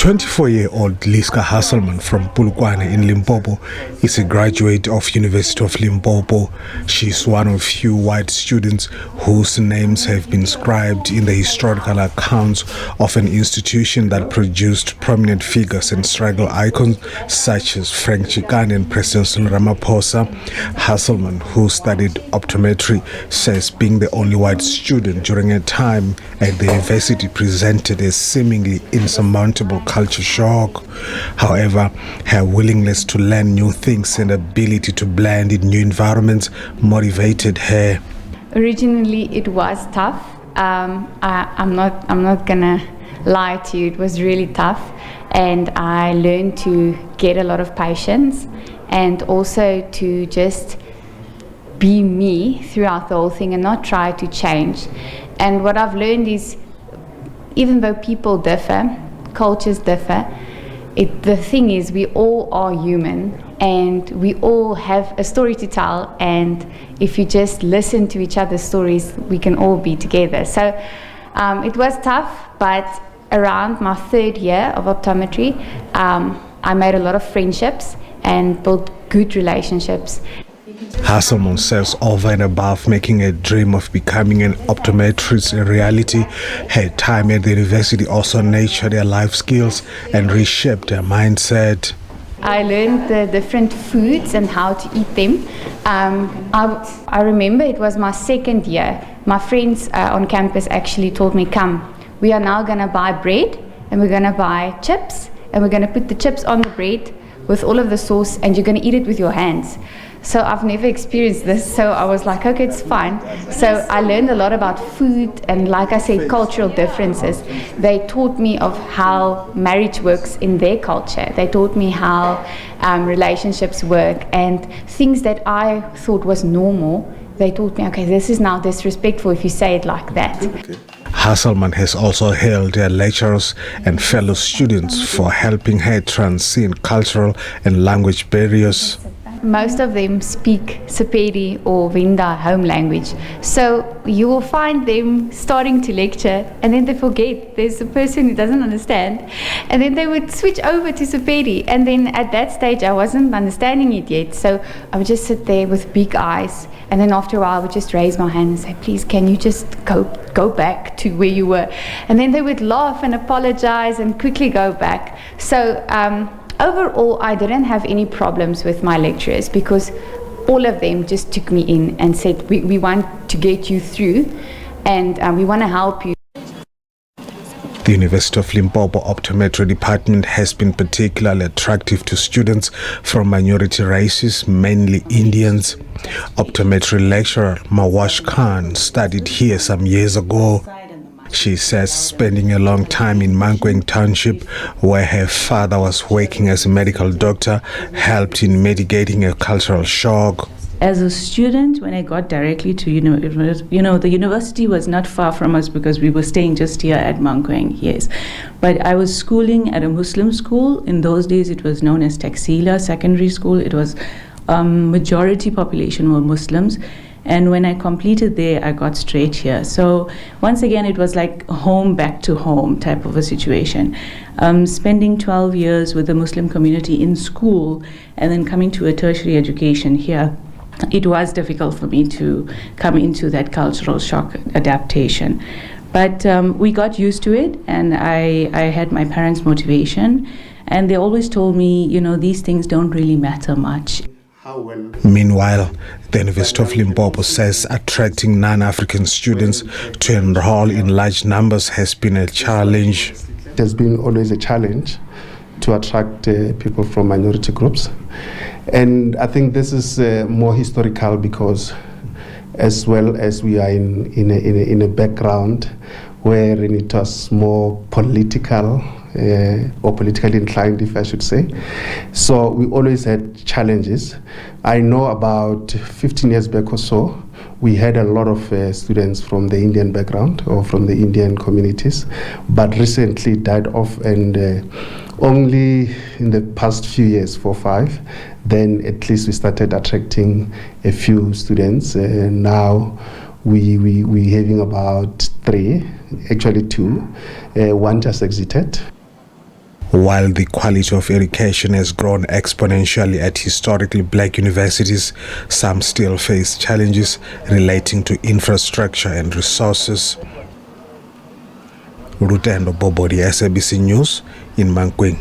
24-year-old Liska Hasselman from Polokwane in Limpopo is a graduate of University of Limpopo. She's one of few white students whose names have been inscribed in the historical accounts of an institution that produced prominent figures and struggle icons such as Frank Chikane and President Cyril Ramaphosa. Hasselman, who studied optometry, says being the only white student during a time at the university presented a seemingly insurmountable culture shock. However, her willingness to learn new things and ability to blend in new environments motivated her. Originally, it was tough. I'm not gonna lie to you. It was really tough, and I learned to get a lot of patience and also to just be me throughout the whole thing and not try to change. And what I've learned is, even though people differ, cultures differ, the thing is we all are human and we all have a story to tell, and if you just listen to each other's stories, we can all be together. So it was tough, but around my third year of optometry, I made a lot of friendships and built good relationships. Hasselman says over and above making a dream of becoming an optometrist a reality, her time at the university also nurtured her life skills and reshaped her mindset. I learned the different foods and how to eat them. I remember it was my second year. My friends on campus actually told me, come, we are now going to buy bread and we're going to buy chips and we're going to put the chips on the bread with all of the sauce and you're going to eat it with your hands. So I've never experienced this, so I was like, okay, it's fine. So I learned a lot about food and, like I said, cultural differences. They taught me of how marriage works in their culture. They taught me how relationships work, and things that I thought was normal, they taught me, okay, this is now disrespectful if you say it like that. Okay. Hasselman has also hailed her lecturers and fellow students for helping her transcend cultural and language barriers. Most of them speak Sepedi or Venda home language. So you will find them starting to lecture and then they forget there's a person who doesn't understand. And then they would switch over to Sepedi. And then at that stage I wasn't understanding it yet. So I would just sit there with big eyes. And then after a while I would just raise my hand and say, please, can you just go back to where you were? And then they would laugh and apologize and quickly go back. So overall, I didn't have any problems with my lecturers because all of them just took me in and said, we want to get you through and we want to help you. The University of Limpopo Optometry Department has been particularly attractive to students from minority races, mainly Indians. Optometry lecturer Mawash Khan studied here some years ago. She says spending a long time in Mankweng Township, where her father was working as a medical doctor, helped in mitigating a cultural shock. As a student, when I got directly to the university was not far from us because we were staying just here at Mankweng, yes. But I was schooling at a Muslim school. In those days, it was known as Taxila Secondary School. It was majority population were Muslims. And when I completed there, I got straight here. So once again, it was like home back to home type of a situation. Spending 12 years with the Muslim community in school and then coming to a tertiary education here, it was difficult for me to come into that cultural shock adaptation. But we got used to it, and I had my parents' motivation, and they always told me, these things don't really matter much. Meanwhile, the University of Limpopo says attracting non-African students to enroll in large numbers has been a challenge. It has been always a challenge to attract people from minority groups. And I think this is more historical because as well as we are in a background where it was more political or politically inclined, if I should say. So we always had challenges. I know about 15 years back or so, we had a lot of students from the Indian background or from the Indian communities, but recently died off, and only in the past few years, 4 or 5, then at least we started attracting a few students. Now we're having about 3, actually 2. One just exited. While the quality of education has grown exponentially at historically black universities, some still face challenges relating to infrastructure and resources. Rutendo Bobodi, SABC News in Mankweng.